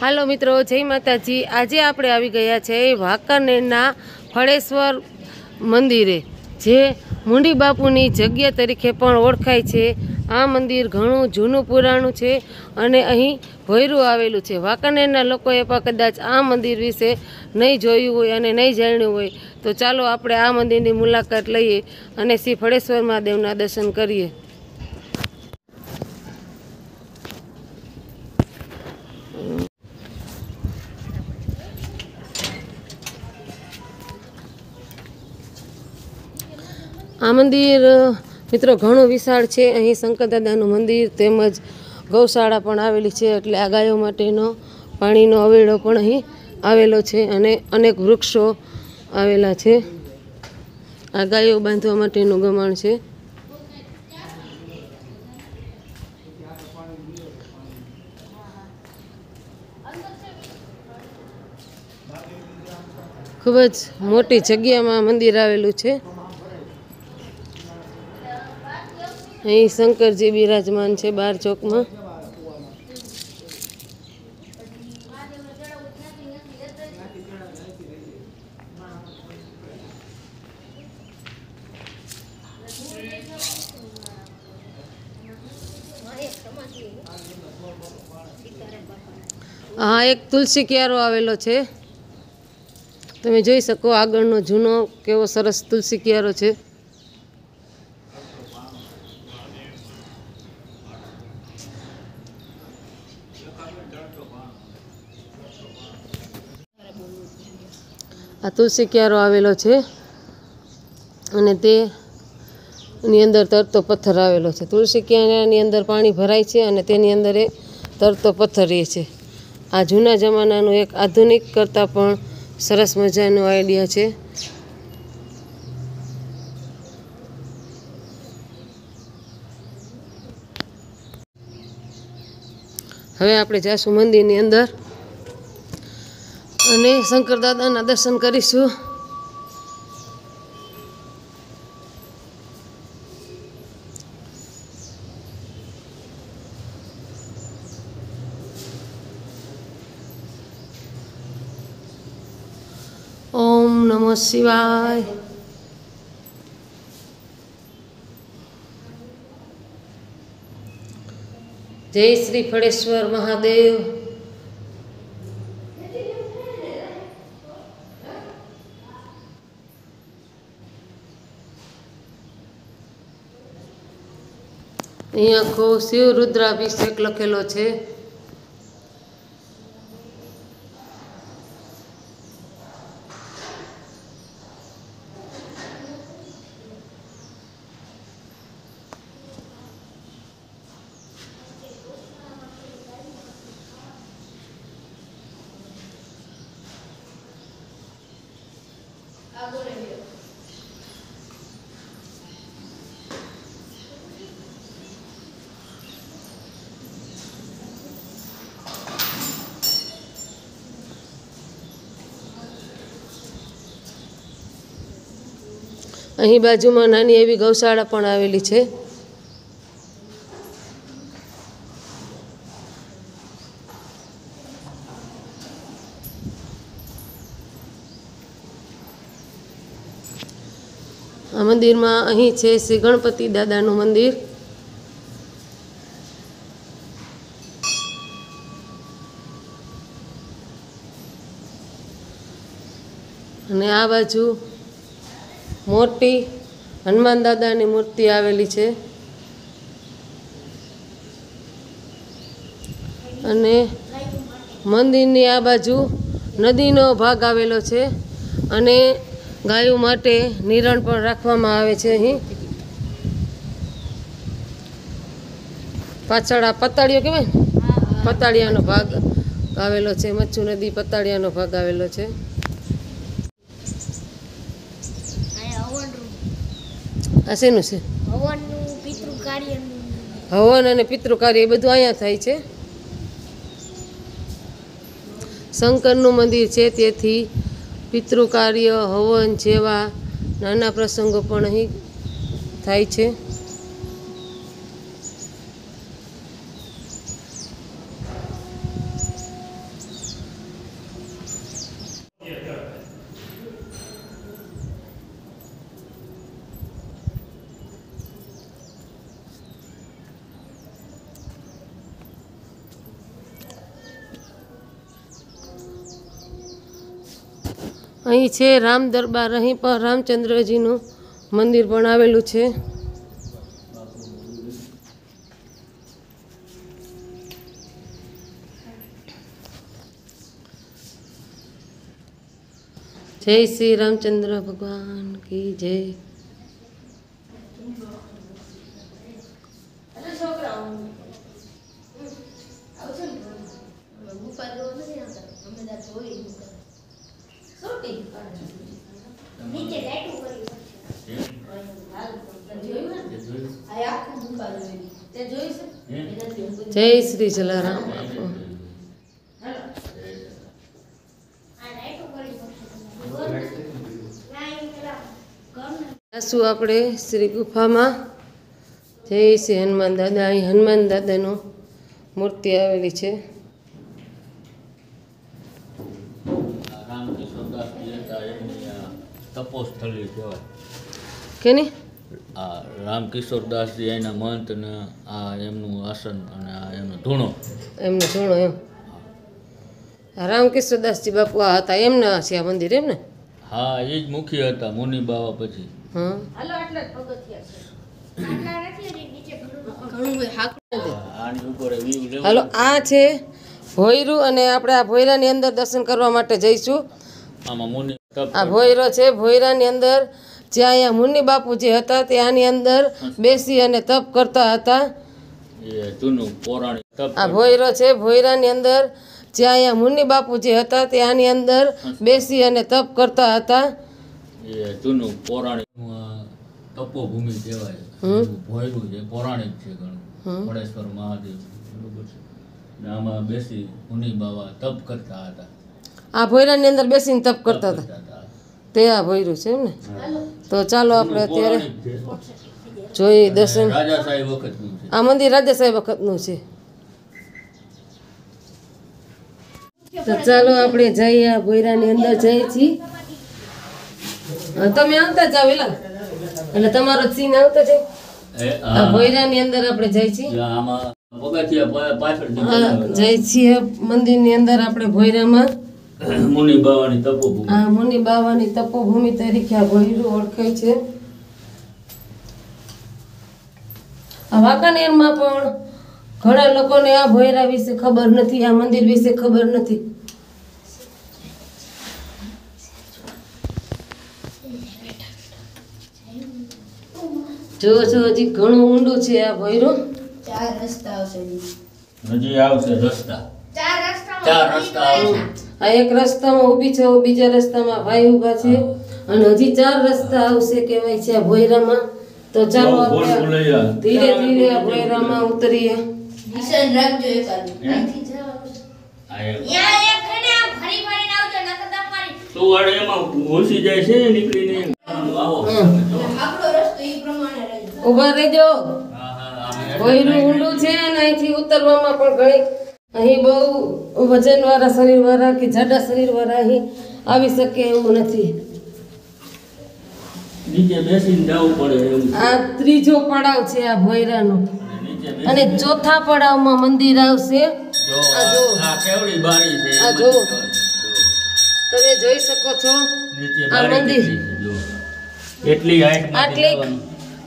હાલો મિત્રો, જય માતાજી। આજે આપણે આવી ગયા છે વાંકાનેરના ફળેશ્વર મંદિરે, જે મુંડી બાપુની જગ્યા તરીકે પણ ઓળખાય છે। આ મંદિર ઘણું જૂનું પુરાણું છે અને અહીં ભોયરું આવેલું છે। વાંકાનેરના લોકોએ પણ કદાચ આ મંદિર વિશે નહીં જોયું હોય અને નહીં જાણ્યું હોય, તો ચાલો આપણે આ મંદિરની મુલાકાત લઈએ અને શ્રી ફળેશ્વર મહાદેવના દર્શન કરીએ। આ મંદિર મિત્રો ઘણું વિશાળ છે। અહીં શંકર દાદાનું મંદિર તેમજ ગૌશાળા પણ આવેલી છે, એટલે આ ગાયો માટેનો પાણીનો અવેડો પણ અહીં આવેલો છે અને અનેક વૃક્ષો આવેલા છે। આ ગાયો બાંધવા માટેનું ગમાણ છે। ખૂબ જ મોટી જગ્યામાં મંદિર આવેલું છે। અહીં શંકરજી બિરાજમાન છે બાર ચોકમાં। હા, એક તુલસી ક્યારો આવેલો છે, તમે જોઈ શકો આગળનો જૂનો કેવો સરસ તુલસી ક્યારો છે। આ તુલસી ક્યારો આવેલો છે અને તેની અંદર તરતો પથ્થર આવેલો છે। તુલસી ક્યારાની અંદર પાણી ભરાય છે અને તેની અંદર એ તરતો પથ્થર રહે છે। આ જૂના જમાનાનું એક આધુનિક કરતાં પણ સરસ મજાનો આઈડિયા છે। હવે આપણે જાશું મંદિરની અંદર અને શંકર દાદાના દર્શન કરીશું। ઓમ નમઃ શિવાય। જય શ્રી ફળેશ્વર મહાદેવ। અહીં આખો શિવ રુદ્રાભિષેક લખેલો છે। અહીં બાજુમાં નાની એવી ગૌશાળા પણ આવેલી છે। આ મંદિરમાં અહીં છે શ્રી ગણપતિ દાદાનું મંદિર। અને આ બાજુ મોટી હનુમાન દાદાની મૂર્તિ આવેલી છે અને મંદિરની આ બાજુ નદીનો ભાગ આવેલો છે અને ગાયો માટે નિરણ પણ રાખવામાં આવે છે। અહીં પાછળ આ પતાળિયો કહેવાય ને, પતાળિયાનો ભાગ આવેલો છે। મચ્છુ નદી પતાળિયાનો ભાગ આવેલો છે। આ શેનું છે? હવન અને પિતૃ કાર્ય એ બધું અહીંયા થાય છે। શંકરનું મંદિર છે, તેથી પિતૃ કાર્ય, હવન જેવા નાના પ્રસંગો પણ અહીં થાય છે। અહીં છે રામ દરબાર, અહીં પણ રામચંદ્રજીનું મંદિર પણ આવેલું છે. જય શ્રી રામચંદ્ર ભગવાન કી જય. જય શ્રી જલારામ બાપુ. શું આપણે શ્રી ગુફામાં. જય શ્રી હનુમાન દાદા. અહીં હનુમાન દાદાનું મૂર્તિ આવેલી છે. તપોસ્થળી કહેવાય કેની? આ રામકિશોરદાસજી એના મંત ને આ એમનું આસન અને આ એમનો ધૂણો. એમનો ધૂણો એમ. રામકિશોરદાસજી બાપુ આ હતા એમના છે આ મંદિર એમ ને? હા, એ જ મુખી હતા મુનિ બાવા પછી. હા, આની ઉપર વ્યૂ લેવો. હાલો આ છે ભોયરું અને આપણે આ ભોયરાની અંદર દર્શન કરવા માટે જઈશું. આમાં મુનિ આ ભોયરો છે. ભોયરાની અંદર જ્યાં અહીંયા મુનિ બાપુ જે હતા ત્યાંની અંદર બેસી અને તપ કરતા હતા. એ જૂનું પૌરાણિક તપ. આ ભોયરો છે. ભોયરાની અંદર જ્યાં અહીંયા મુનિ બાપુ જે હતા ત્યાંની અંદર બેસી અને તપ કરતા હતા. એ જૂનું પૌરાણિક તપોભૂમિ કહેવાય. ભોયરું છે પૌરાણિક છે ઘણું. પડેશ્વર મહાદેવ બરોબર છે. ને આમાં બેસી મુનિ બાવા તપ કરતા હતા. આ ભોયરાની અંદર બેસીને તપ કરતા હતા તે આ ભોયરું છે એમ ને? તો ચાલો આપણે અત્યારે જોઈએ દર્શન. રાજા સાહેબ વખતનું છે આ મંદિર. રાજા સાહેબ વખતનું છે. તો ચાલો આપણે જઈએ આ ભોયરાની અંદર જઈએ છીએ. તમે આવતા જાવ એલા એટલે તમારો સીન આવતો છે. આ ભોયરાની અંદર આપણે જઈએ છીએ. આમાં પગથિયા પાછળ જઈએ છીએ મંદિરની અંદર આપણે ભોયરામાં. મુનિ બાવાની તપોભૂમિ. આ મુનિ બાવાની તપોભૂમિ તરીકે આ ભોયરું ઓળખાય છે. આ વાંકાનેરમાં પણ ઘણા લોકોને આ ભોયરા વિશે ખબર નથી, આ મંદિર વિશે ખબર નથી. જો હજી ઘણું ઊંડું છે આ ભોયરું. 4 રસ્તા આવશે. હજી આવશે રસ્તા. 4 રસ્તા આવશે. આ એક રસ્તામાં ઊભી છે, બીજા રસ્તામાં ભાઈ ઊભા છે અને હજી 4 રસ્તા આવશે કહેવાય છે આ ભોયરામાં. તો ચાલો આપણે ધીરે ધીરે આ ભોયરામાં ઉતરીએ. નિશાન રાખજો એકાદ. અહીંથી જવાનું છે. યા એક ખને આ ફરી ફરીને આવજો નકર તમારી તો વાડે એમાં ઘૂસી જાય છે નીકળીને. આવો આપણો રસ્તો ઈ પ્રમાણે રહેજો. ઊભા રહેજો. હા હા. ભોયરું ઊંડું છે અને અહીંથી ઉતરવામાં પણ ઘણી અહીં બહુ વજનવાળા શરીરવાળા કે જાડા શરીરવાળા અહીં આવી શકે એવું નથી. નીચે બેસીને જવું પડે એવું. આ ત્રીજો પડાવ છે આ ભોયરાનો નીચે અને ચોથા પડાવમાં મંદિર આવશે. જો આ જો. આ કેવડી બારી છે. આ જો. તમે જોઈ શકો છો નીચે આ બારી મંદિર. કેટલી છે જો. એટલી હાઈટમાંથી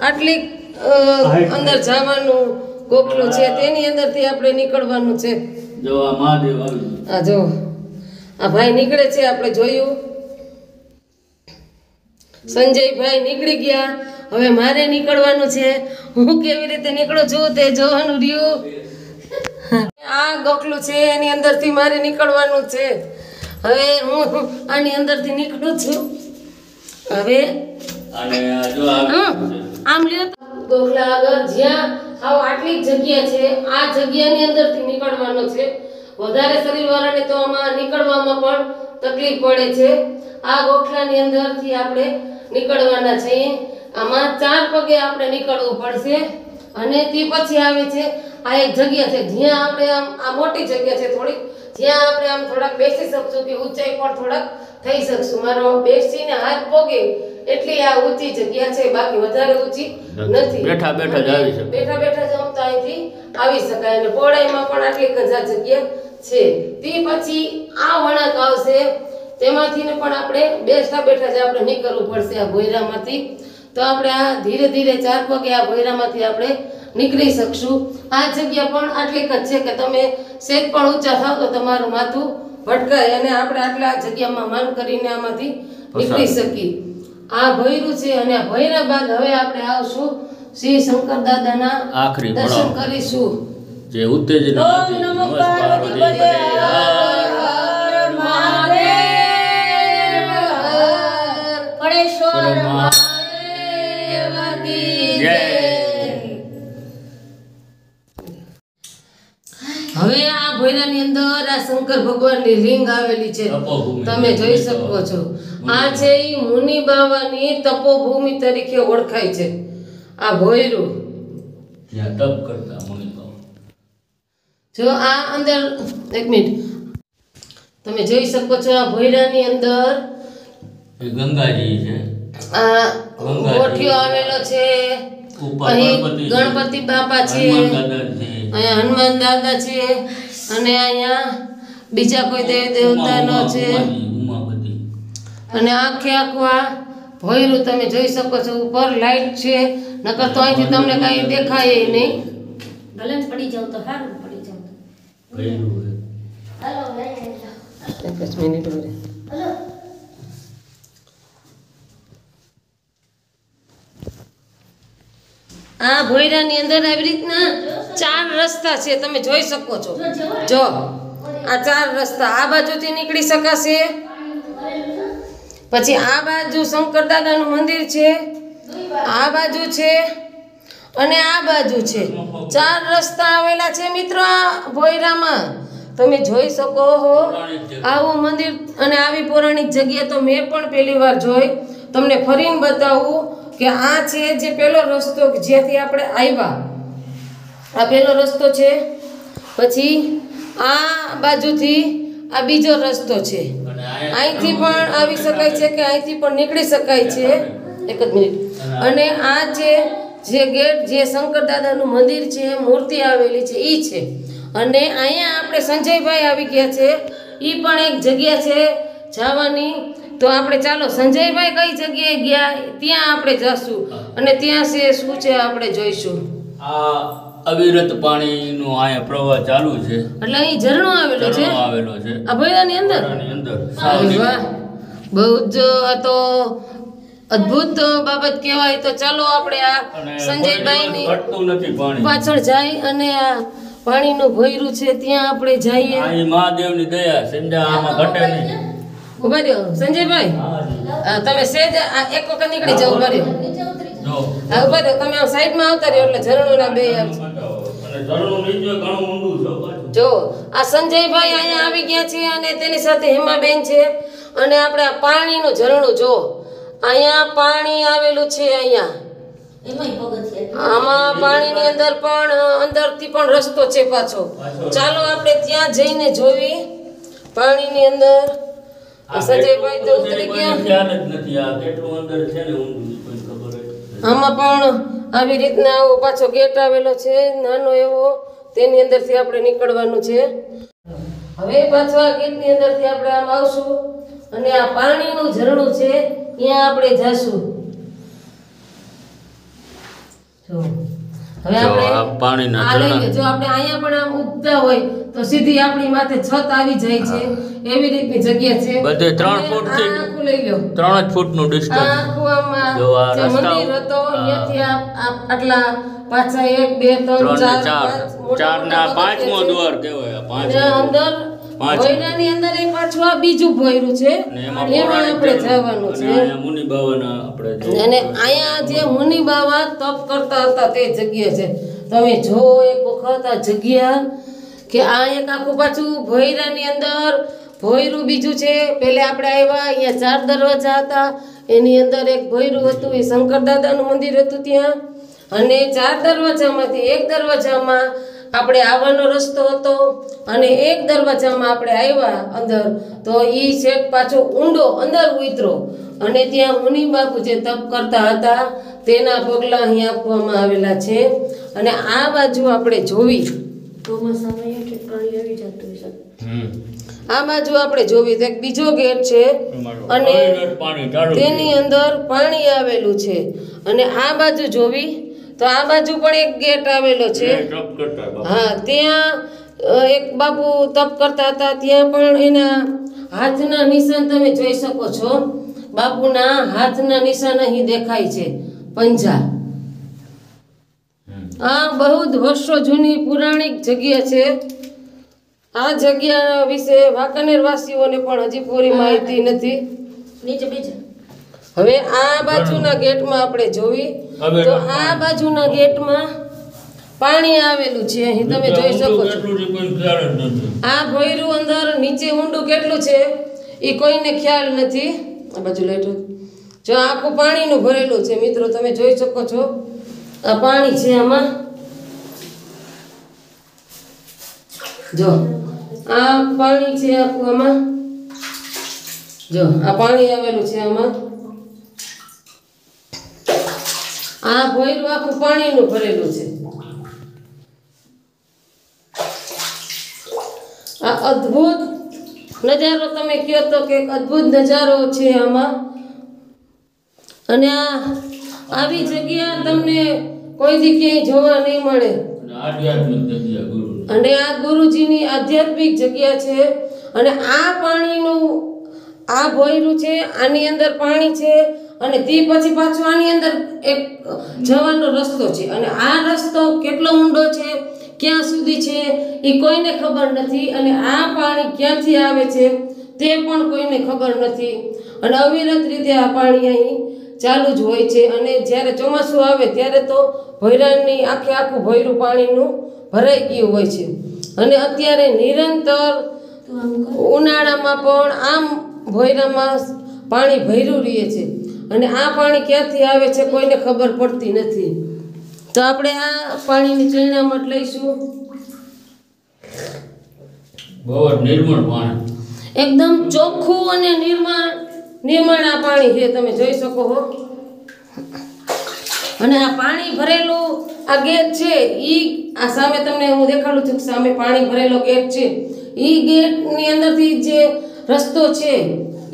આટલી અંદર જવાનું ગોખલું છે તેની અંદરથી આપણે નીકળવાનું છે. જો આ મહાદેવ આવી. આ જો આ ભાઈ નીકળે છે. આપણે જોયું સંજયભાઈ નીકળી ગયા. હવે મારે નીકળવાનું છે. હું કેવી રીતે નીકળું છું તે જોવાનું રહ્યું. આ ગોખલું છે એની અંદરથી મારે નીકળવાનું છે. હવે હું આની અંદરથી નીકળું છું. હવે અને આ જો આવી આમ લ્યો ગોખલા આગળ જ્યાં આટલી જગ્યા છે આ જગ્યાની અંદરથી નીકળવાનો છે. વધારે શરીરવાળાને તો આમાં નીકળવામાં પણ તકલીફ પડે છે. આ ગોખલાની અંદરથી આપણે નીકળવાના છીએ. આમાં 4 પગે આપણે નીકળવું પડશે અને તે પછી આવે છે આ એક જગ્યા છે જ્યાં આપણે આમ આ મોટી જગ્યા છે થોડીક જ્યાં આપણે આમ થોડાક બેસી શકશું કે ઊંચાઈ પણ થોડાક થઈ શકશું. મારો બેસીને હાથ પોગે એટલી આ ઊંચી જગ્યા છે, બાકી વધારે ઊંચી નથી. બેઠા બેઠા જ આવી શકે. બેઠા બેઠા જ આમ તો અહીંથી આવી શકાય અને પહોળાઈમાં પણ આટલી જ આ જગ્યા છે. તે પછી આ વળાંક આવશે તેમાંથી ને પણ આપણે બેસતા બેઠા જ આપણે નીકળવું પડશે આ ભોયરામાંથી. તો આપણે આ ધીરે ધીરે 4 પગે આ ભોયરામાંથી આપણે નીકળી શકશું. આ જગ્યા પણ આટલી જ છે કે તમે સેજ પણ ઊંચા થાવ તો તમારું માથું ભટકાય અને આપણે આટલા જગ્યામાં માન કરીને આમાંથી નીકળી શકીએ. આ ભોયરું છે અને આ ભોયરા બાદ હવે આપણે આવશું શ્રી શંકર દાદાના આખરી દર્શન કરીશું. જે ઉત્તેજના હતી. નમસ્કાર હવે આ ભોયરાની અંદર આ શંકર ભગવાનની લિંગ આવેલી છે, તમે જોઈ શકો છો. આ છે ઈ મુનિ બાવાની તપોભૂમિ તરીકે ઓળખાય છે આ ભોયરું, જ્યાં તપ કરતા મુનિ બાવા. જો આ અંદર એક મિનિટ તમે જોઈ શકો છો આ ભોયરાની અંદર એ ગંગાજી છે. આ ગોઠિયો આવેલો છે. અહીં ગણપતિ બાપા છે, અહીંયા હનુમાન દાદા છે અને અહીંયા બીજા કોઈ દેવ દેવતાનો છે. અને આખે આખું આ ભોયરું તમે જોઈ શકો છો. ઉપર લાઈટ છે, નકર તો અહીંથી તમને કઈ દેખાય નહીં. ભલે પડી જાવ તો સારું, પડી જાવ તો હાલો એક જ મિનિટ ઉભી. હાલો આ ભોયરાની અંદર આવી રીતના 4 રસ્તા છે, તમે જોઈ શકો છો. જો આ 4 રસ્તા, આ બાજુથી નીકળી શકાશે, પછી આ બાજુ શંકર દાદાનું મંદિર છે, આ બાજુ છે અને આ બાજુ છે. 4 રસ્તા આવેલા છે મિત્રો આ ભોયરામાં, તમે જોઈ શકો છો. આવું મંદિર અને આવી પૌરાણિક જગ્યા તો મેં પણ પહેલી વાર જોઈ. તમને ફરીને બતાવું કે આ છે જે પેલો રસ્તો જ્યાંથી આપણે આવ્યા, આ પેલો રસ્તો છે. પછી આ બાજુથી આ બીજો રસ્તો છે. અહીંથી પણ આવી શકાય છે કે અહીંથી પણ નીકળી શકાય છે. એક જ મિનિટ. અને આ છે જે ગેટ, જે શંકર દાદાનું મંદિર છે, મૂર્તિ આવેલી છે એ છે. અને અહીંયા આપણે સંજયભાઈ આવી ગયા છે, એ પણ એક જગ્યા છે જવાની. તો આપણે ચાલો સંજયભાઈ કઈ જગ્યાએ ગયા ત્યાં આપણે જશું અને ત્યાં છે શું છે આપણે જોઈશું. આ અવિરત પાણીનો અહીંયા પ્રવાહ ચાલુ છે, એટલે અહીં ઝરણો આવેલો છે આ ભોયરાની અંદર. વાહ, બહુ જ આ તો અદ્ભુત બાબત કહેવાય. તો ચાલો આપણે આ સંજયભાઈની પાછળ જાય અને આ પાણીનું ભોયરું છે ત્યાં આપણે જઈએ. મહાદેવની દયા સમજા આમાં ઘટે નહીં. ઉભા રહ્યો સંજયભાઈ, તમે સેજ એક વખત નીકળી જાવ. ઉભા રહ્યો, હા ઉભા રહ્યો. તમે સાઈડમાં આવતા રહ્યો એટલે ઝરણોના બે જો. આ સંજયભાઈ અહીંયા આવી ગયા છે અને તેની સાથે હેમાબેન છે. અને આપણે આ પાણીનું ઝરણું જો, અહીંયા પાણી આવેલું છે. અહીંયા આમાં પાણીની અંદર પણ અંદરથી પણ રસ્તો છે પાછો. ચાલો આપણે ત્યાં જઈને જોવી પાણીની અંદર. સંજયભાઈ તો ઉતરી ગયા. આમાં પણ આવી રીતના આવો પાછો ગેટ આવેલો છે નાનો એવો, તેની અંદરથી આપણે નીકળવાનું છે. હવે પાછો આ ગેટની અંદરથી આપણે આમ આવશું અને આ પાણીનું ઝરણું છે ત્યાં આપણે જાશું. જો હવે આપણે આ લઈને જો આપણે અહીંયા પણ આમ ઉગતા હોય તો સીધી આપણી માથે છત આવી જાય છે, એવી રીતની જગ્યા છે. બધે 3 ફૂટથી આખું લઈ લો, 3 ફૂટનું ડિસ્ટન્સ. આખું આમાં જે મંદિર હતો અહીંયાથી આટલા પાછા 1 2 3 4 ના 5મો દ્વાર કહેવાય. 5 અંદર ભોયરાની અંદર એ પાછું આ બીજું ભોયરું છે, એમાં આપણે જવાનું છે. મુનિ બાવાના આપણે અને અહીંયા જે મુનિ બાવા તપ કરતા હતા તે જગ્યા છે. તમે જો એક વખત આ જગ્યા કે આ એક આખું પાછું ભોયરાની અંદર ભોયરું બીજું છે. પહેલે આપણે આવ્યા અહીંયા 4 દરવાજા હતા, એની અંદર એક ભોયરું હતું, એ શંકર દાદાનું મંદિર હતું ત્યાં. અને 4 દરવાજામાંથી એક દરવાજામાં આપણે આવવાનો રસ્તો હતો અને એક દરવાજામાં આપણે આવ્યા અંદર તો એ શેઠ પાછો ઊંડો અંદર ઉતરો અને ત્યાં મુનિ બાપુ જે તપ કરતા હતા તેના પગલાં અહીં આપવામાં આવેલા છે. અને આ બાજુ આપણે જોવી આ બાજુ આપણે જોવી તો એક બીજો ગેટ છે અને પાણી ચાલુ તેની અંદર પાણી આવેલું છે અને આ બાજુ જોવી તો આ બાજુ પણ એક ગેટ આવેલો છે હા ત્યાં એક બાપુ તપ કરતા હતા ત્યાં પણ એના હાથના નિશાન તમે જોઈ શકો છો બાપુના હાથના નિશાન અહીં દેખાય છે પંજા આ બહુ જ વર્ષો જૂની પૌરાણિક જગ્યા છે આ જગ્યા વિશે વાંકાનેર વાસીઓને પણ હજી પૂરી માહિતી નથી નીચે બીજે હવે આ બાજુના ગેટમાં આપણે જોવી તો આ બાજુના ગેટમાં પાણી આવેલું છે અહીં તમે જોઈ શકો છો આ ભોયરું અંદર નીચે ઊંડું કેટલું છે એ કોઈને ખ્યાલ નથી આ બાજુ લેટો જો આખું પાણીનું ભરેલું છે મિત્રો તમે જોઈ શકો છો આ પાણી છે આમાં જો આ પાણી છે આખું આમાં જો આ પાણી આવેલું છે આમાં આ ભોયરું આખું પાણીનું ભરેલું છે આ અદ્ભુત નજારો તમે કહો તો કે અદ્ભુત નજારો છે આમાં અને આ આવી જગ્યા તમને કોઈ દી ક્યાંય જોવા નહીં મળે અને આ ગુરુજીની આધ્યાત્મિક જગ્યા છે અને આ પાણીનું આ ભોયરું છે આની અંદર પાણી છે અને તે પછી પાછું આની અંદર એક જવાનો રસ્તો છે અને આ રસ્તો કેટલો ઊંડો છે ક્યાં સુધી છે એ કોઈને ખબર નથી અને આ પાણી ક્યાંથી આવે છે તે પણ કોઈને ખબર નથી અને અવિરત રીતે આ પાણી અહીં ચાલુ જ હોય છે અને જ્યારે ચોમાસું આવે ત્યારે તો ભોયરાની આખું ભોયરું પાણીનું ભરાઈ ગયું હોય છે અને અત્યારે નિરંતર ઉનાળામાં પણ આમ ભોયરામાં પાણી ભર્યું રહે છે અને આ પાણી ક્યાંથી આવે છે કોઈને ખબર પડતી નથી તો આપણે આ પાણીની ચરણામત લઈશું બહુ જ નિર્મળ પાણી એકદમ ચોખ્ખું અને નિર્મળ આ પાણી છે તમે જોઈ શકો છો અને આ પાણી ભરેલું આ ગેટ છે ઈ આ સામે તમને હું દેખાડું છું સામે પાણી ભરેલો ગેટ છે ઈ ગેટની અંદરથી જે રસ્તો છે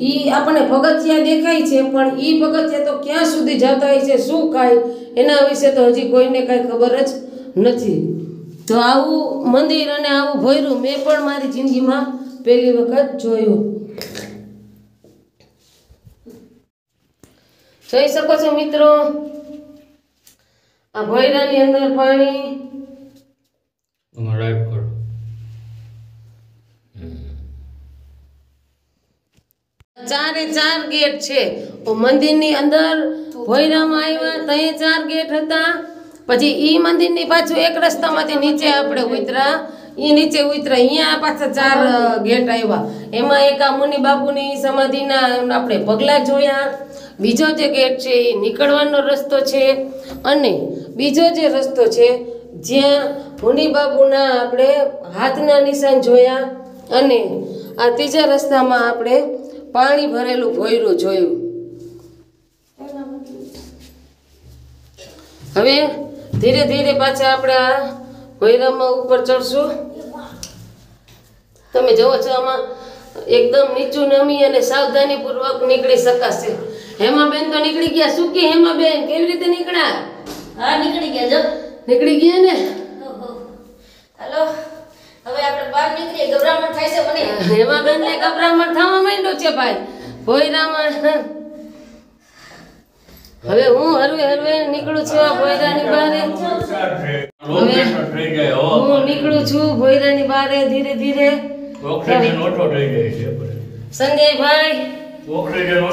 ઈ આપણને પગથિયા દેખાય છે પણ ઈ પગથિયા તો ક્યાં સુધી જતા હોય છે શું કાંઈ એના વિશે તો હજી કોઈને કાંઈ ખબર જ નથી તો આવું મંદિર અને આવું ભોયરું મેં પણ મારી જિંદગીમાં પહેલી વખત જોયું જોઈ શકો છો મિત્રો આ ભોયરાની અંદર પાણી ચારે ચાર ગેટ છે મંદિરની અંદર ભોયરામાં આવ્યા ત્યાં 4 ગેટ હતા પછી ઈ મંદિરની પાછું એક રસ્તામાંથી નીચે આપણે ઉતરા ઈ નીચે ઉતરા અહીંયા પાછા 4 ગેટ આવ્યા એમાં એક આ મુનિ બાપુની સમાધિના આપણે પગલા જોયા બીજો જે ગેટ છે એ નીકળવાનો રસ્તો છે અને બીજો જે રસ્તો છે જ્યાં મુનિ બાપુના આપણે હાથના નિશાન જોયા અને આ ત્રીજા રસ્તામાં આપણે પાણી ભરેલું ભોયરું જોયું હવે ધીરે ધીરે પાછા આપણે આ ભોયરામાં ઉપર ચડશું તમે જોવો છો આમાં એકદમ નીચું નમી અને સાવધાનીપૂર્વક નીકળી શકાશે હેમાબેન તો નીકળી ગયા શું કે હેમાબેન કેવી રીતે નીકળ્યા હા નીકળી ગયા જો નીકળી ગયા ને ઓહો હાલો હવે આપણે બહાર નીકળીએ ગભરામણ થાય છે મને હેમાબેન ને ગભરામણ થવા માંડ્યો છે ભાઈ ભોયરામાં હવે હું હરવે નીકળું છું આ ભોયરાની બહારે હવે હું નીકળું છું ભોયરાની બહારે ધીરે ધીરે ઓક્સિજન ઓછો થઈ જાય છે સંજયભાઈ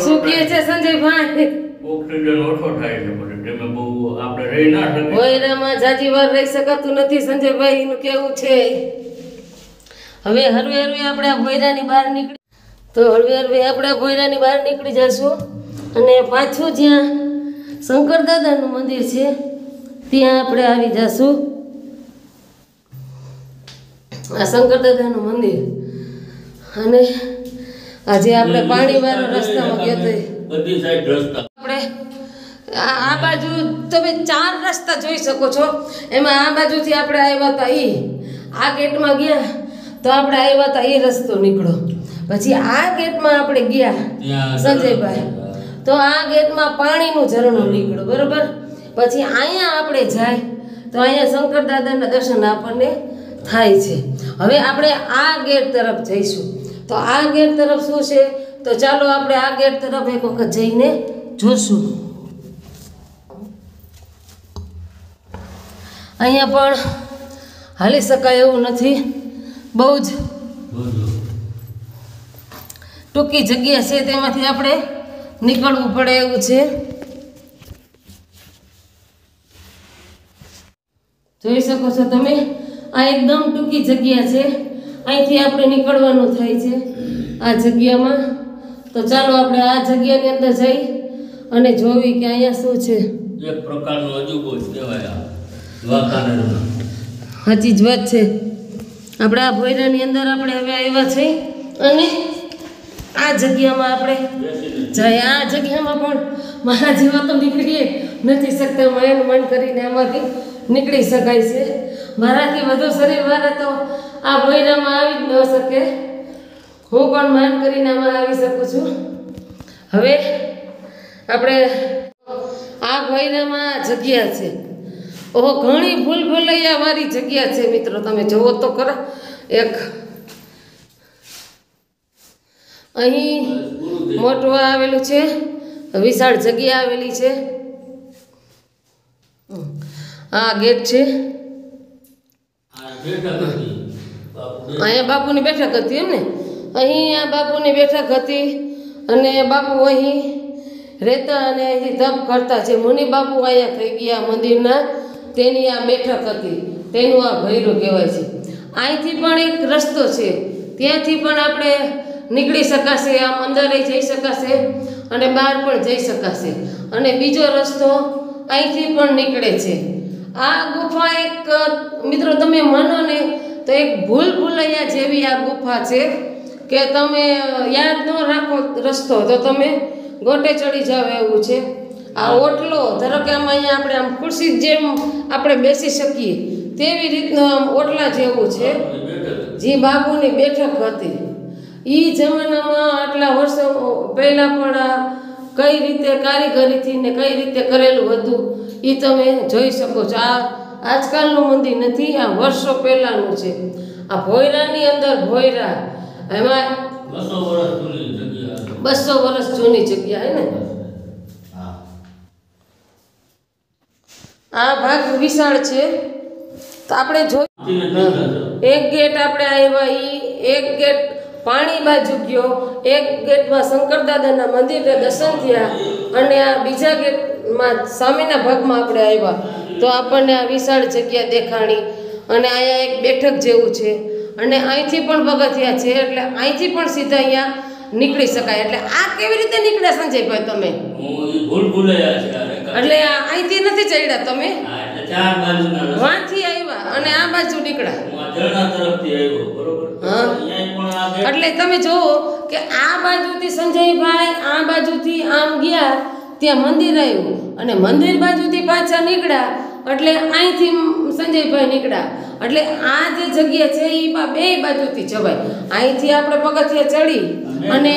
શું કહે છે સંજયભાઈ ઓક્સિજન ઓછો થાય છે પછી તેમાં બહુ આપણે રહી ના શકીએ ભોયરામાં જાજી વાર રહી શકાતું નથી સંજયભાઈ નું કેવું છે હવે હરવે આપણે આ ભોયરાની બહાર નીકળી તો હળવે આપણે આ ભોયરાની બહાર નીકળી જશું અને પાછું જ્યાં શંકર દાદાનું મંદિર છે ત્યાં આપણે આવી જશું આ શંકર દાદાનું મંદિર અને આજે આપણે પાણીવાળા રસ્તામાં ગયા હતા બધી સાઈડ રસ્તા આપણે આ બાજુ તમે 4 રસ્તા જોઈ શકો છો એમાં આ બાજુથી આપણે આવ્યા હતા આ ગેટમાં ગયા તો આપણે આવ્યા હતા એ રસ્તો નીકળો પછી આ ગેટમાં આપણે ગયા ત્યાં સંજયભાઈ, તો આ ગેટમાં પાણીનું ઝરણું નીકળ્યું, બરોબર. પછી અહીંયા આપણે જાય તો અહીંયા શંકર દાદાના દર્શન આપણને થાય છે. હવે આપણે આ ગેટ તરફ જઈશું. તો આ ગેટ તરફ શું છે, તો ચાલો આપણે આ ગેટ તરફ એક વખત જઈને જોશું. અહીંયા પણ હાલી શકાય એવું નથી, બહુ જ ટૂંકી જગ્યા છે, તેમાંથી આપણે નીકળવું પડે એવું છે. જોઈ શકો છો તમે, આ એકદમ ટૂંકી જગ્યા છે, અહીંથી આપણે નીકળવાનું થાય છે આ જગ્યામાં. તો ચાલો આપણે આ જગ્યાની અંદર જઈ અને જોવી કે અહીંયા શું છે. એક પ્રકારનો અજુબો જ કહેવાય વાંકાનેરનો. સાચી જ વાત છે. આપણે આ ભોયરાની અંદર આપણે હવે આવ્યા છીએ અને આ જગ્યામાં આપણે જાય. આ જગ્યામાં પણ મારા જેવા તો નીકળીએ નથી શકતા, મન કરીને આમાંથી નીકળી શકાય છે. મારાથી વધુ શરીરવાળા તો આ ભોયરામાં આવી જ ન શકે. હું પણ માન કરીને આમાં આવી શકું છું. હવે આપણે આ ભોયરામાં જગ્યા છે. ઓહો, ઘણી ભૂલભુલૈયા વાળી જગ્યા છે મિત્રો, તમે જુઓ તો ખરા. એક અહીં મોટું આવેલું છે, વિશાળ જગ્યા આવેલી છે. આ ગેટ છે, અહીંયા બાપુની બેઠક હતી એમ ને. અહીં આ બાપુની બેઠક હતી અને બાપુ અહીં રહેતા અને અહીંથી તપ કરતા છે. મુનિ બાપુ અહીંયા થઈ ગયા મંદિરના, તેની આ બેઠક હતી, તેનું આ ભૈરું કહેવાય છે. અહીંથી પણ એક રસ્તો છે, ત્યાંથી પણ આપણે નીકળી શકાશે, આમ અંદર જઈ શકાશે અને બહાર પણ જઈ શકાશે. અને બીજો રસ્તો અહીંથી પણ નીકળે છે. આ ગુફા એક મિત્રો તમે માનો ને તો એક ભૂલભુલૈયા જેવી આ ગુફા છે કે તમે યાદ ન રાખો રસ્તો તો તમે ગોટે ચડી જાવ એવું છે. આ ઓટલો ધારો કે આમાં અહીંયા આપણે આમ ખુરશી જેમ આપણે બેસી શકીએ તેવી રીતનું આમ ઓટલા જેવું છે, જે બાપુની બેઠક હતી. એ જમાનામાં આટલા વર્ષો પહેલાં પણ આ કઈ રીતે કારીગરીથી ને કઈ રીતે કરેલું હતું એ તમે જોઈ શકો છો. આ આજકાલનું મંદિર નથી, આ વર્ષો પહેલાંનું છે. આ ભોયરાની અંદર ભોયરા, એમાં 200 વર્ષ જૂની જગ્યા હે ને. આ ભાગ વિશાળ છે. તો આપણે જોઈ એક ગેટ આપણે આવ્યા, એક ગેટ પાણી બાજુ ગયો, એક ગેટમાં શંકર દાદાના મંદિરે દર્શન થયા અને આ બીજા ગેટમાં સામેના ભાગમાં આપણે આવ્યા તો આપણને આ વિશાળ જગ્યા દેખાણી. અને અહીંયા એક બેઠક જેવું છે અને અહીંથી પણ પગથિયા છે, એટલે અહીંથી પણ સીધા અહીંયા નીકળી શકાય. એટલે આ કેવી રીતે નીકળ્યા સંજયભાઈ તમે? એટલે અહીંથી નથી ચડ્યા તમે, વાંથી આવ્યા અને આ બાજુ નીકળ્યા. એટલે તમે જુઓ કે આ બાજુથી સંજયભાઈ આ બાજુથી આમ ગયા ત્યાં મંદિર આવ્યું અને મંદિર બાજુથી પાછા નીકળ્યા, એટલે અહીંથી સંજયભાઈ નીકળ્યા. એટલે આ જે જગ્યા છે એ બે બાજુથી જવાય. અહીંથી આપણે પગથિયા ચડી અને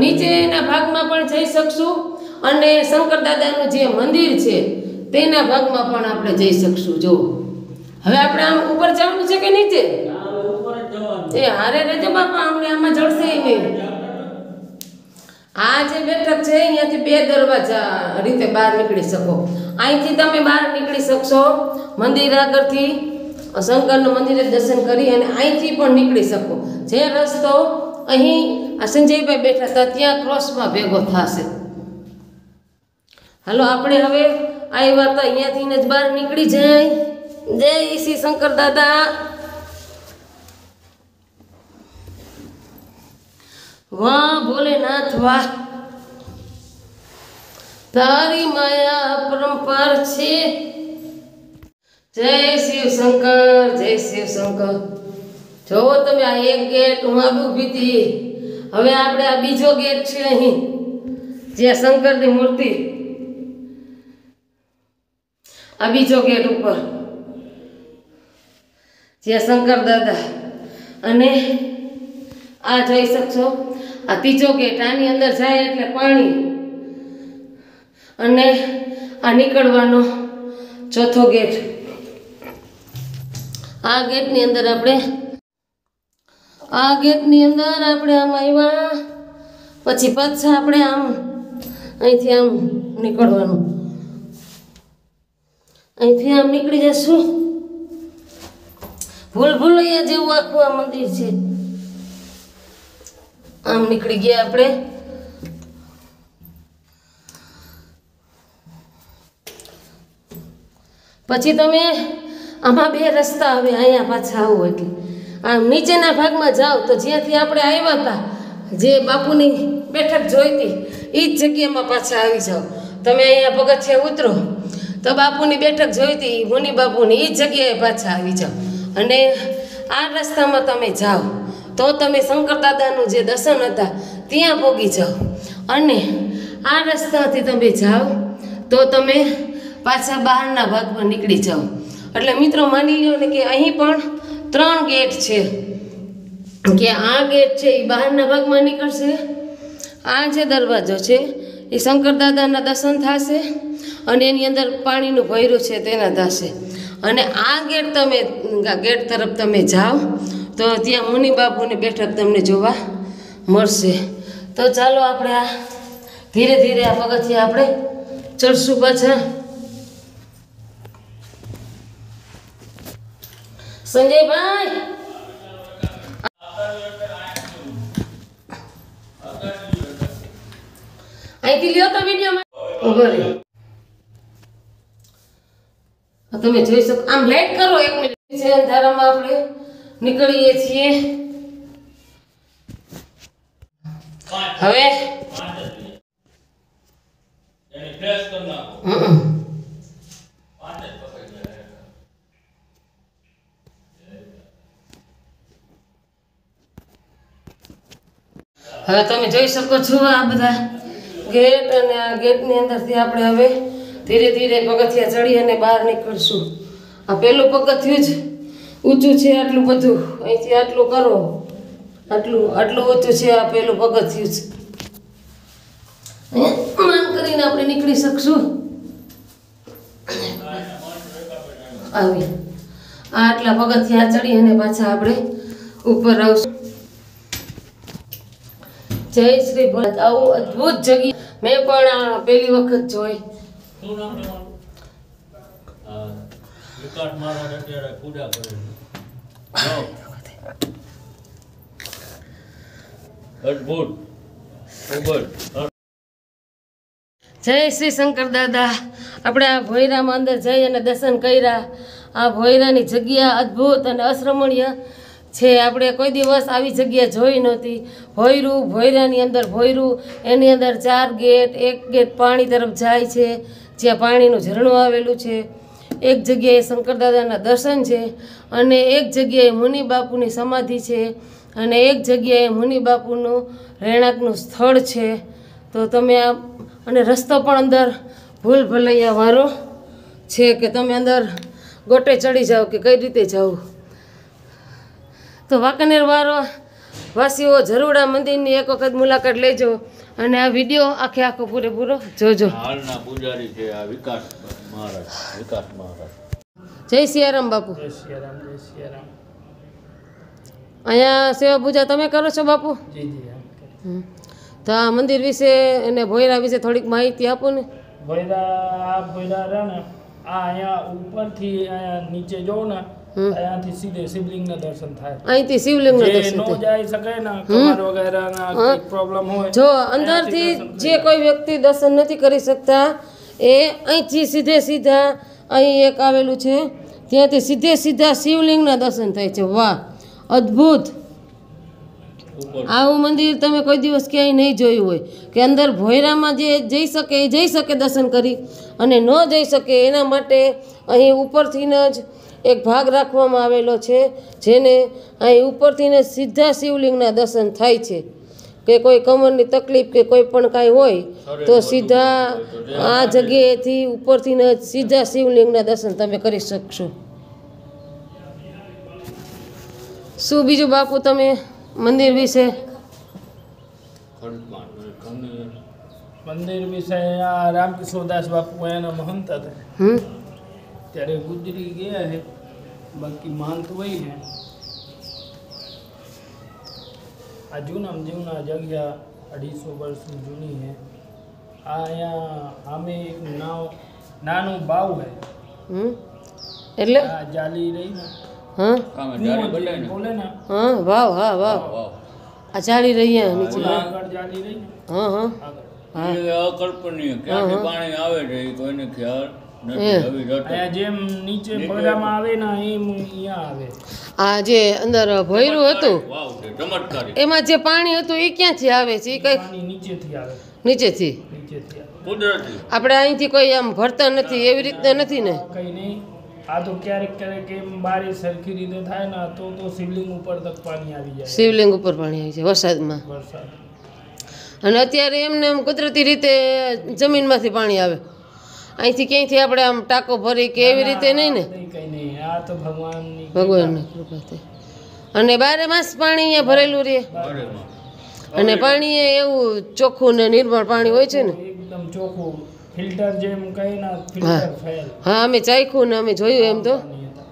નીચેના ભાગમાં પણ જઈ શકશું અને શંકર દાદાનું જે મંદિર છે તેના ભાગમાં પણ આપણે જઈ શકશું. જો હવે આપણે આમ ઉપર જવાનું છે કે નીચે? એ હારે રહેજો બાપા, અમને આમાં જડશે નહીં. આ જે બેઠક છે અહીંયાથી 2 દરવાજા રીતે બહાર નીકળી શકો. અહીંથી તમે બહાર નીકળી શકશો મંદિર આગળથી, શંકરનું મંદિરે દર્શન કરી અને અહીંથી પણ નીકળી શકો. જે રસ્તો અહીં આ સંજયભાઈ બેઠા હતા ત્યાં ક્રોસમાં ભેગો થશે. હાલો આપણે હવે આવ્યા હતા અહીંયાથી જ બહાર નીકળી જાય. જય શ્રી શંકર દાદા. વાહ ભોલેનાથ વાહ, તારી માયા પરંપાર છે. જય શિવ શંકર, જય શિવ શંકર. જોવો તમે આ એક ગેટ હું ઊભી હતી. હવે આપણે આ બીજો ગેટ છે અહીં જ્યાં શંકરની મૂર્તિ, આ બીજો ગેટ ઉપર જ્યાં શંકર દાદા અને આ જોઈ શકશો, આ ત્રીજો ગેટ, આની અંદર જાય એટલે પાણી, અને આ નીકળવાનો ચોથો ગેટ. આ ગેટની અંદર આપણે આમ આવ્યા, પછી પાછા આપણે આમ અહીંથી આમ નીકળવાનું, અહીંથી આમ નીકળી જશું. ભૂલભુલૈયા જેવું આખું આ મંદિર છે. આમ નીકળી ગયા આપણે. પછી તમે આમાં બે રસ્તા, હવે અહીંયા પાછા આવો એટલે આમ નીચેના ભાગમાં જાઓ તો જ્યાંથી આપણે આવ્યા હતા, જે બાપુની બેઠક જોઈતી એ જ જગ્યામાં પાછા આવી જાઓ. તમે અહીંયા પગથિયા ઉતરો તો બાપુની બેઠક જોઈતી મુનિ બાપુની એ જ જગ્યાએ પાછા આવી જાઓ. અને આ રસ્તામાં તમે જાઓ તો તમે શંકર દાદાનું જે દર્શન હતા ત્યાં પહોંચી જાઓ. અને આ રસ્તાથી તમે જાઓ તો તમે પાછા બહારના ભાગમાં નીકળી જાઓ. એટલે મિત્રો માની લો ને કે અહીં પણ 3 ગેટ છે, કે આ ગેટ છે એ બહારના ભાગમાં નીકળશે, આ જે દરવાજો છે એ શંકર દાદાના દર્શન થશે, અને એની અંદર પાણીનું ભર્યું છે તેના થશે. અને આ ગેટ તરફ તમે જાઓ તો ત્યાં મુનિ બાપુની બેઠક તમને જોવા મળશે. તો ચાલો આપણે આ ધીરે ધીરે આ પગથિયાં આપણે ચડશું પાછા. સંજયભાઈ અહીંથી લ્યો તો વિડીયોમાં. તમે જોઈ શકો, આમ લાઈટ કરો 1 મિનિટ. છે અંધારામાં આપણે નીકળીએ છીએ. હવે હવે તમે જોઈ શકો છો આ બધા ગેટ, અને આ ગેટની અંદરથી આપણે હવે ધીરે ધીરે પગથિયાં ચડી અને બહાર નીકળશું. આ પહેલું પગથિયું જ ઊંચું છે, આટલું બધું અહીંથી આટલું કરો, આટલું ઊંચું છે આ પહેલું પગથિયું જ. માન કરીને આપણે નીકળી શકશું. આવી આટલા પગથિયાં ચડી અને પાછા આપણે ઉપર આવશું. જય શ્રી ભોળાનાથ. આવું અદ્ભુત જગ્યા મેં પણ પહેલી વખત જોઈ. શું નામ તમારું? વિકાસ મહારાજ અત્યારે પૂજા કરે છે. અદ્ભુત. જય શ્રી શંકર દાદા. આપણે આ ભોયરામાં અંદર જઈ અને દર્શન કર્યા. આ ભોયરાની જગ્યા અદ્ભુત અને અશ્રમણીય છે. આપણે કોઈ દિવસ આવી જગ્યા જોઈ નહોતી. ભોયરાની અંદર ભોયરું, એની અંદર 4 ગેટ, એક ગેટ પાણી તરફ જાય છે જ્યાં પાણીનું ઝરણું આવેલું છે, એક જગ્યાએ શંકર દાદાના દર્શન છે, અને એક જગ્યાએ મુનિ બાપુની સમાધિ છે, અને એક જગ્યાએ મુનિ બાપુનું રહેણાંકનું સ્થળ છે. તો તમે આ, અને રસ્તો પણ અંદર ભૂલ ભલૈયા વાળો છે કે તમે અંદર ગોટે ચડી જાઓ કે કઈ રીતે જાઓ. તો વાંકાનેર વાસીઓ જરૂર આ મંદિરની એક વખત મુલાકાત લેજો, અને આ વિડીયો આખો પૂરેપૂરો જોજો. હાલના પૂજારી છે આ વિકાસ મહારાજ. જય સિયારામ બાપુ. જય સિયારામ, જય સિયારામ. અહીંયા સેવા પૂજા તમે કરો છો બાપુ? જી જી. તો આ મંદિર વિશે અને ભોયરા વિશે થોડીક માહિતી આપો ને. ભોયરા રહે ને, આ અહીંયા ઉપરથી અહીંયા નીચે જોવો ને, અહીંયાથી સીધે શિવલિંગના દર્શન થાય. અહીંથી શિવલિંગના જે દર્શન નો થાય. જાય શકે ને, કમર વગેરેના કંઈક પ્રોબ્લેમ હોય, જો અંદરથી જે કોઈ વ્યક્તિ દર્શન નથી કરી શકતા એ અહીંથી સીધા અહીં એક આવેલું છે ત્યાંથી સીધા શિવલિંગના દર્શન થાય છે. વાહ, અદ્ભુત. આવું મંદિર તમે કોઈ દિવસ ક્યાંય નહીં જોયું હોય કે અંદર ભોયરામાં જે જઈ શકે એ જઈ શકે દર્શન કરી, અને ન જઈ શકે એના માટે અહીં ઉપરથી જ એક ભાગ રાખવામાં આવેલો છે, જેને અહીં ઉપરથી સીધા શિવલિંગના દર્શન થાય છે. કે કોઈ કમરની તકલીફ કે કોઈ પણ કાંઈ હોય તો સીધા આ જગ્યાએથી ઉપરથી સીધા શિવલિંગના દર્શન તમે કરી શકશો. શું બીજું બાપુ તમે મંદિર વિશે મંદિર વિશે આ રામકિશોરદાસ બાપુ એના મહંત હતા હમ ત્યારે ગુજરી ગયા છે બાકી મહંત વહી છે આ જૂના જગ્યા 250 વર્ષ જૂની છે આ અહીંયા આમે એક નાનું બાવ છે હમ એટલે આ જાલી રહી ને હા બોલે ને હા વાવ હા વાવ આ ચાલી રહ્યા નીચે આગળ જાલી રહી ને હા હા આગળ એ અકલ્પનીય ક્યાંથી પાણી આવે છે એ કોઈને ખ્યાલ નથી. આવી રટણ. અહીંયા જેમ નીચે પડદામાં આવે ને એમ અહીંયા આવે આ જે અંદર ભોયરું હતું વાવ છે ચમત્કારી એમાં જે પાણી હતું એ ક્યાંથી આવે છે એ કઈ પાણી નીચેથી આવે નીચેથી નીચેથી આવે કુદરતી આપણે અહીંથી કોઈ આમ ભરતા નથી એવી રીતના નથી ને કઈ નહીં આ તો ક્યારેક એમ બારે સરખી રીતે થાય ને તો શિવલિંગ ઉપર તક પાણી આવી જાય શિવલિંગ ઉપર પાણી આવે છે વરસાદમાં વરસાદ અને અત્યારે એમને એમ કુદરતી રીતે જમીનમાંથી પાણી આવે અહીંથી ક્યાંયથી આપણે આમ ટાંકો ભરી કે એવી રીતે નહીં ને કઈ નહીં આ તો ભગવાનની ભગવાનની કૃપાથી અને બારે માસ પાણી અહીંયા ભરેલું રહે બારેમાં. અને પાણી એ એવું ચોખ્ખું ને નિર્મળ પાણી હોય છે ને એકદમ ચોખ્ખું ફિલ્ટર જેમ કહે ને ફિલ્ટર ફેલ હા અમે ચાખ્યું ને અમે જોયું એમ તો પાણી હતા.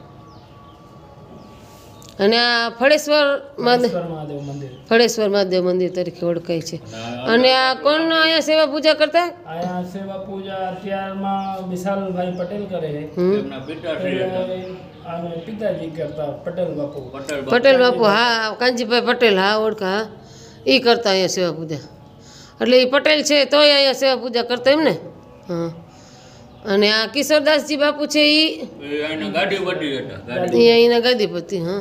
અને આ ફળેશ્વર મહાદેવ મહાદેવ મંદિર ફળેશ્વર મહાદેવ મંદિર તરીકે ઓળખાય છે અને આ કોણ અહીંયા સેવા પૂજા કરતા અહીંયા સેવા પૂજા અત્યારમાં વિશાલભાઈ પટેલ કરે છે એમના પિતાશ્રી હતા. અને પિતાજી કરતા પટેલ બાપુ પટેલ બાપુ હા કાંજીભાઈ પટેલ હા ઓળખા હા એ કરતા અહીંયા સેવા પૂજા એટલે એ પટેલ છે તોય અહીંયા સેવા પૂજા કરતા એમ ને હા અને આ કિશોરદાસજી બાપુ છે એ એના ગાડી વડી હતા ગાડી. અહીંના ગાદીપતિ હા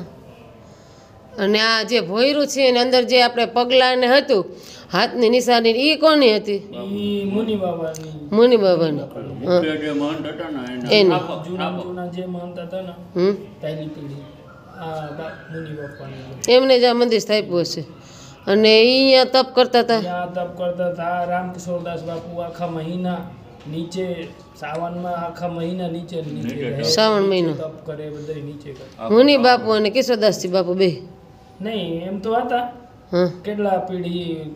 અને આ જે ભોયરું છે એની અંદર જે આપણે પગલાં ને હતું હાથની નિશાની એ કોની હતી ઈ મુનિ બાબાની મુનિ બાબાની હા મુખ્ય જે મહંત હતા ને એની. એના સ્થાપક- જૂના સ્થાપક. જૂના જે મહંત હતા ને હમ પહેલી પેઢી આ મુનિ બાપાની એમને જ આ મંદિર સ્થાપ્યું હશે અને એ અહીંયા તપ કરતા હતા ત્યાં તપ કરતા હતા રામકિશોરદાસ બાપુ આખા મહિના નીચે સાવનમાં આખા મહિના નીચે રહે. શ્રાવણ મહિનો. તપ કરે બધા નીચે કરે મુનિ બાપુ અને કિશોરદાસજી બાપુ બે નહીં એમ તો હતા હા કેટલા પેઢી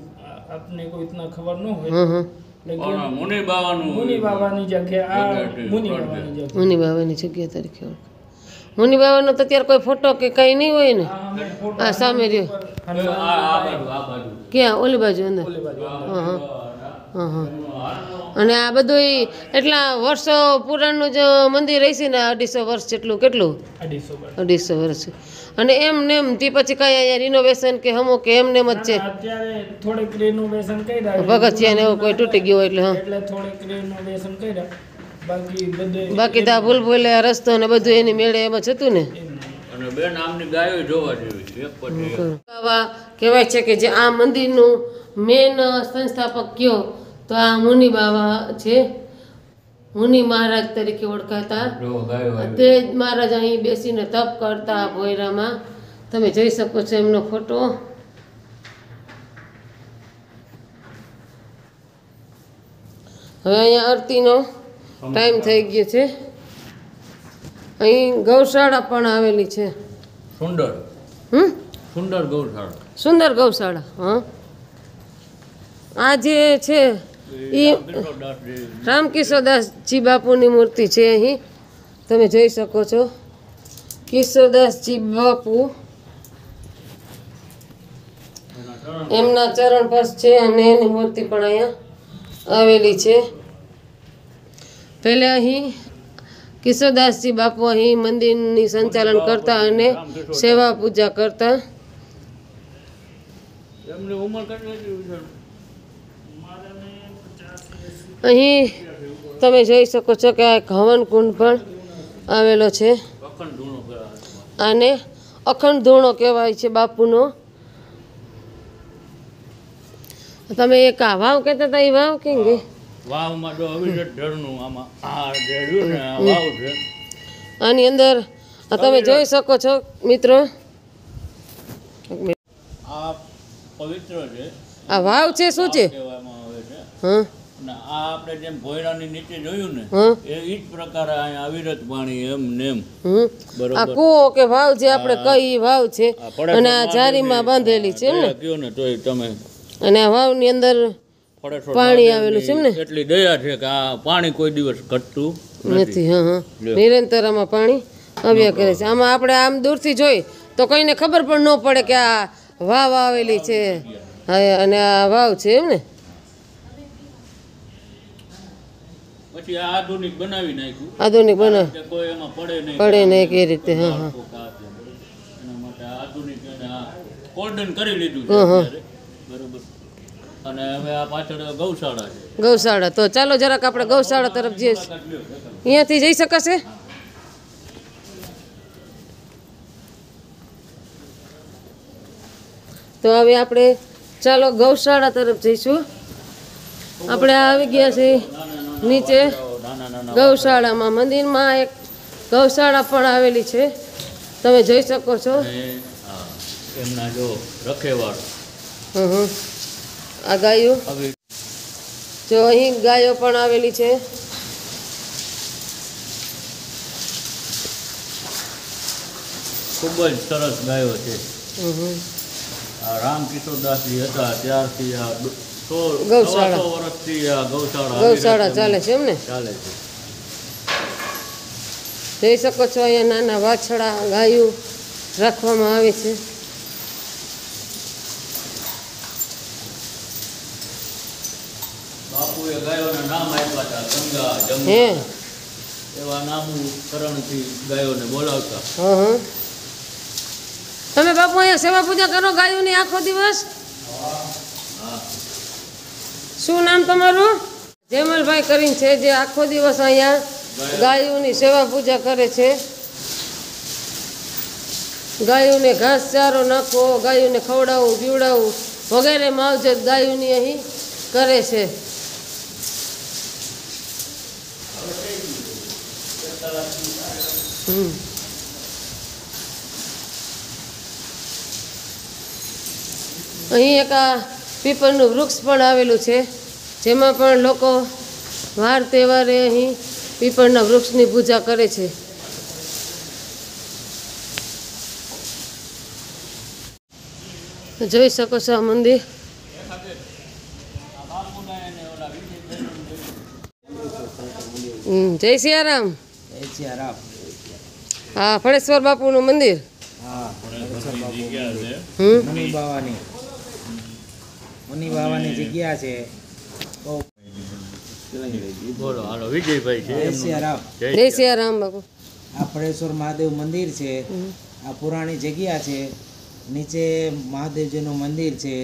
આપને કોઈ ઇતના ખબર ન હોય હા હા લેકિન પણ મુનિ બાવાનું મુનિ બાબાની જગ્યા આ મુનિ બાબાની જગ્યા મુનિ બાબાની જગ્યા તરીકે ઓળખાય મુનિ બાબાનો તો અત્યારે કોઈ ફોટો કે કંઈ નહીં હોય ને આ અમે ફોટો આ સામે રહ્યો આ બાજુ ક્યાં ઓલી બાજુ અંદર ઓલી બાજુ હા હા હા હા અને આ બધું એટલા વર્ષો પુરાણનું જ મંદિર રહેશે ને 250 વર્ષ જેટલું કેટલું 250 વર્ષ અને એમ ને એમ તે પછી કઈ અહીંયા રિનોવેશન કે હમો કે એમ ને જ છે અત્યારે થોડીક રિનોવેશન કર્યા પગથિયા ને એવું કોઈ તૂટી ગયું હોય એટલે હા એટલે થોડીક રિનોવેશન કર્યા બાકી બધે બાકી તો આ ભૂલ ભૂલે રસ્તો ને બધું એની મેળે એમ જ હતું ને અને બે નામની ગાયો જોવા જેવી છે એક પછી એક. આવા કહેવાય છે કે જે આ મંદિરનું મેન સંસ્થાપક કયો તો આ મુનિ બાબા છે મુનિ મહારાજ તરીકે ઓળખાતા જો ગાયો આવી. તે જ મહારાજ અહીં બેસીને તપ કરતા ભોયરામાં તમે જોઈ શકો છો એમનો ફોટો હવે અહીંયા આરતીનો ટાઈમ થઈ ગયો છે અહીં ગૌશાળા પણ આવેલી છે સુંદર હમ સુંદર ગૌશાળા સુંદર ગૌશાળા હા આ જે છે એ કિશોરદાસજી રામકિશોરદાસજી બાપુની મૂર્તિ છે અહીં તમે જોઈ શકો છો કિશોરદાસજી બાપુ એમના ચરણ પર છે અને એની મૂર્તિ પણ અહીંયા આવેલી છે પહેલા અહીં કિશોરદાસજી બાપુ અહીં મંદિરની સંચાલન કરતા અને સેવા પૂજા કરતા એમની ઉંમર કેટલી છે? અહીં તમે જોઈ શકો છો કે આ એક હવન કુંડ પણ આવેલો છે અખંડ ધૂણો કરાવે. આને અખંડ ધૂણો કહેવાય છે બાપુનો તમે એક આ વાવ કહેતા હતા એ વાવ કેમ ગઈ વાવમાં જો અવિરત ઢળનું આમાં આ જે રહ્યું ને આ વાવ છે આની અંદર આ તમે જોઈ શકો છો મિત્રો આ પવિત્ર છે આ વાવ છે શું છે કહેવામાં આવે છે હા અને આ આપણે જેમ ભોયરાની નીચે જોયું ને હં એ જ પ્રકારે અહીંયા અવિરત પાણી એમ ને એમ હમ આ બરોબર કૂવો કે વાવ જે આપણે કઈ વાવ છે આ પડે અને આ જારીમાં બાંધેલી છે એમ ને કયો ને તોય તમે અને આ વાવની અંદર ફળેશ્વર પાણી આવેલું છે એમ ને એટલી દયા છે કે આ પાણી કોઈ દિવસ ઘટતું નથી હા હા નિરંતર આમાં પાણી આવ્યા કરે છે આમાં આપણે આમ દૂરથી જોઈ તો કોઈને ખબર પણ ન પડે કે આ વાવ આવેલી છે હા અને આ વાવ છે એમ ને પછી આ આધુનિક બનાવી નાખ્યું આધુનિક બનાવ કે કોઈ એમાં પડે નહીં પડે નહીં કે રીતે હા હા એના માટે આધુનિક અને આ કોર્ડન કરી લીધું છે અત્યારે. બરોબર અને હવે આ પાછળ ગૌશાળા છે ગૌશાળા તો ચાલો જરાક આપણે ગૌશાળા તરફ જઈએ છીએ. અહીંયાથી જઈ શકાશે તો હવે આપણે ચાલો ગૌશાળા તરફ જઈશું આપણે આવી ગયા છે નીચે નાના નાના ગૌશાળામાં મંદિરમાં એક ગૌશાળા પણ આવેલી છે તમે જોઈ શકો છો અને એમના જો રખેવાળ હં. આ ગાયો હવે જો અહીં ગાયો પણ આવેલી છે ખૂબ જ સરસ ગાયો છે હં. આ રામકિશોરદાસજી હતા ત્યારથી આ ગૌશાળા. 100 વર્ષથી આ ગૌશાળા ગૌશાળા અવિરત ચાલે છે એમ ને ચાલે છે જોઈ શકો છો અહીંયા નાના વાછડા ગાયું રાખવામાં આવે છે બાપુએ ગાયોના નામ આપ્યા હતા ગંગા હે જમુના એવા નામકરણથી ગાયોને બોલાવતા હં. તમે બાપુ અહીંયા સેવા પૂજા કરો ગાયોની આખો દિવસ શું નામ તમારું જેમલભાઈ કરીને છે જે આખો દિવસ અહીંયા ગાયોની સેવા પૂજા કરે છે ગાયોને ઘાસ ચારો નાખવો ગાયોને ખવડાવવું પીવડાવવું વગેરે માવજત ગાયોની અહીં કરે છે હમ. અહીં એક આ પીપળનું વૃક્ષ પણ આવેલું છે જેમાં પણ લોકો વાર તહેવારે અહીં પીપળના વૃક્ષની પૂજા કરે છે જોઈ શકો છો આ મંદિર જય સિયારામ હા ફળેશ્વર બાપુનું મંદિર હમ મુનિ બાવાની જગ્યા છે બોલો હાલો વિજયભાઈ છે જય સિયારામ. જય સિયારામ બાપુ આ ફળેશ્વર મહાદેવ મંદિર છે આ પુરાણી જગ્યા છે નીચે મહાદેવજીનું મંદિર છે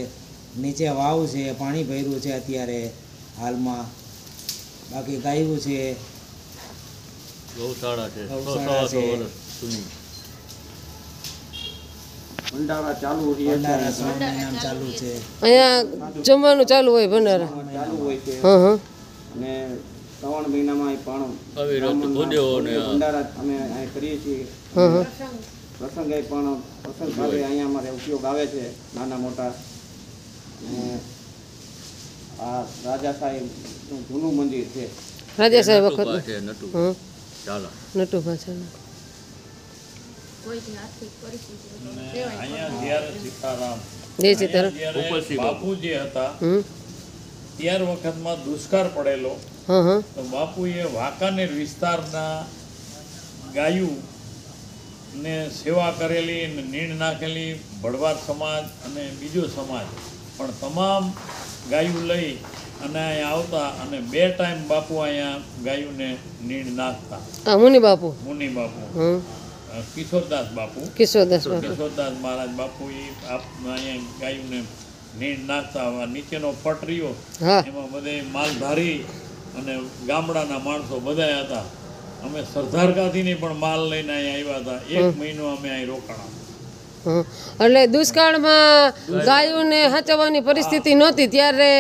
નીચે વાવ છે પાણી ભર્યું છે અત્યારે હાલમાં બાકી ગાયું છે ગૌશાળા છે ગૌશાળા 100 છે. વર્ષ જૂની ભંડારા સ્વામી નામ ચાલુ છે અહીંયા જમવાનું ચાલુ હોય ભંડારા હા હા અને 3 મહિનામાં પણ અવિરત ભૂદેવો ને આ ભંડારા અમે અહીં કરીએ છીએ હા હા પ્રસંગે પણ પ્રસંગ ભાવે અહીંયા અમારે ઉપયોગ આવે છે નાના મોટા અને આ રાજા સાહેબનું જૂનું મંદિર છે રાજા સાહેબ નટુભા વખત છે નટુ હા ચાલો નટુ પાછળ અહીંયા જ્યારે સીતારામ જય સીતારામ જ્યારે ઉપરથી બાપુ જે હતા હમ ત્યાર વખતમાં દુષ્કાળ પડેલો હા હા તો બાપુએ વાંકાનેર વિસ્તારના ગાયું ને સેવા કરેલી અને નીણ નાખેલી ભડવાર સમાજ અને બીજો સમાજ પણ તમામ ગાયું લઈ અને અહીંયા આવતા અને 2 ટાઈમ બાપુ અહીંયા ગાયુંને નીણ નાખતા આ મુનિ બાપુ મુનિ બાપુ હમ કિશોરદાસ બાપુ કિશોરદાસ બાપુ કેશોદાસ મહારાજ બાપુ એ અહીંયા ગાયુંને નીણ નાખતા આ નીચેનો પટ રહ્યો હા એમાં બધે માલધારી અને ગામડાના માણસો બધા હતા અમે સરદારકાથી પણ માલ લઈને અહીંયા આવ્યા હતા 1 મહિનો અમે અહીં રોકાણા હં. એટલે દુષ્કાળમાં ગાયોને હાચવવાની પરિસ્થિતિ નહોતી ત્યારે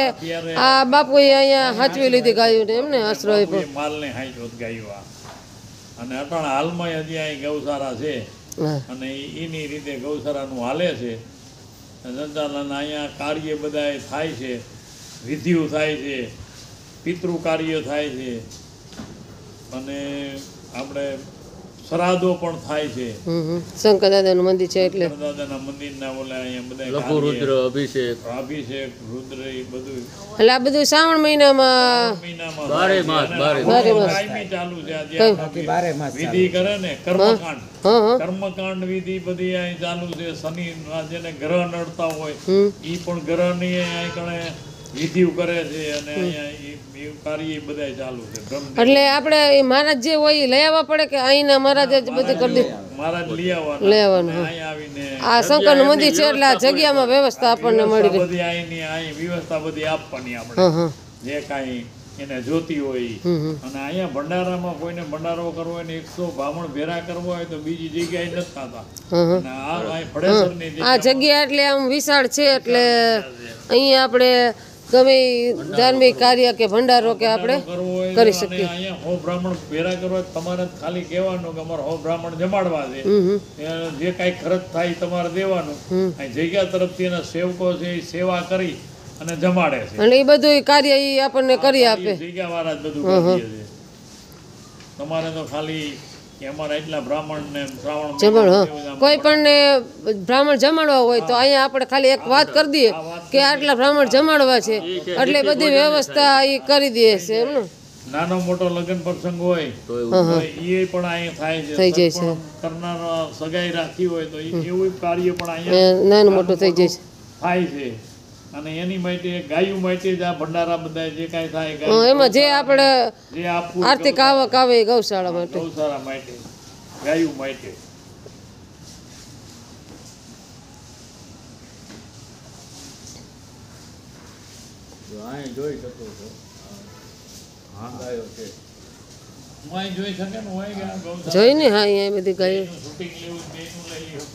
આ બાપુએ અહીંયા હાચવી લીધી ગાયોને એમને આશરો આપ્યો બાપુએ માલને હાંચવત ગાયું આ અને અટાણા હાલમાં હજી અહીં ગૌશાળા છે હા અને એની રીતે ગૌશાળાનું હાલે છે સંચાલન અહીંયા કાર્ય બધા થાય છે વિધિઓ થાય છે પિતૃ કાર્ય થાય છે અને આપણે શ્રાદ્ધો પણ થાય છે. શંકર દાદાનું મંદિર છે એટલે દાદાના મંદિરના ઓલા અહીંયા બધા લઘુ રુદ્ર અભિષેક અભિષેક રુદ્ર એ બધું એટલે આ બધું શ્રાવણ મહિનામાં મહિનામાં બારે માસ, બારે માસ. કાયમી ચાલુ છે. આજે બાકી 12 માસ વિધિ કરે ને કર્મકાંડ, હા હા કર્મકાંડ વિધિ બધી અહીં ચાલુ છે. શનિ જેને ગ્રહ નડતા હોય ઈ પણ ગ્રહની અહીં કણે વિધિ કરે છે અને અહીંયા એ કાર્ય બધા ચાલુ છે. બ્રહ્મદેવ એટલે આપણે એ મહારાજ જે હોય એ લઈ આવવા પડે કે અહીંના મહારાજ જ બધું કરી દે મહારાજ લઈ લઈ આવવાના આવવાનું, અને અહીં આવીને આ શંકરનું મંદિર છે એટલે આ જગ્યામાં વ્યવસ્થા આપણને મળી રહે. બધી અહીંની અહીં વ્યવસ્થા બધી આપવાની હા આપણે હા જે કાંઈ એને જોતી હોય ઈ. અને અહીંયા ભંડારામાં કોઈને ભંડારો કરવો હોય ને 100 બ્રાહ્મણ ભેરા કરવો હોય તો બીજી જગ્યાએ નથી થતા. અને આ અહીં ફળેસરની આ જગ્યા એટલે આમ વિશાળ છે એટલે અહીંયા આપણે ગમે ઈ ધાર્મિક કાર્ય કે ભંડારો કે આપણે કરવો હોય કરી તો શકીએ. અને અહીંયા 100 બ્રાહ્મણ ભેરા કરવા હોય તો તમારે ખાલી કહેવાનું કે અમારે 100 બ્રાહ્મણ જમાડવા છે. ત્યાં જે કાંઈ ખર્ચ થાય ઈ તમારે દેવાનું. અહીં જગ્યા તરફથી એના સેવકો છે એ સેવા કરી અને જમાડે છે. અને એ બધું કાર્ય એ આપણને કરી આપે. જગ્યા વાળા જ બધું કરી દે છે. તમારે તો ખાલી કે અમારા એટલા બ્રાહ્મણ ને શ્રાવણ જમણ મહિનામાં હા એવું જ આમ કોઈ પણ ને બ્રાહ્મણ જમાડવા હોય તો અહીંયા આપણે ખાલી એક વાત કરી દઈએ કે આટલા બ્રાહ્મણ જમાડવા છે એટલે બધી વ્યવસ્થા એ કરી દે છે એમ ને. નાનો મોટો લગ્ન પ્રસંગ હોય તો એ પણ અહીંયા થાય છે. થઈ જાય છે. સગપણ કરનાર સગાઈ રાખી હોય તો એવું કાર્ય પણ અહીંયા નાનું મોટું થઈ જાય છે. થાય છે. અને એની માટે ગાયું માટે જ આ ભંડારા બધા જે કાંઈ થાય એમાં જે આપણે જે આપવું આર્થિક આવક આવે એ ગૌશાળા માટે. ગૌશાળા માટે ગાયું માટે. જો અહીં જોઈ શકો છો હા ગાયો છે. હું અહીં જોઈ શકે ને હું અહીં ગયા ગૌશાળા જોઈ ને હા અહીંયા બધી ગાયો શૂટિંગ લેવું બેનું લઈ લ્યો.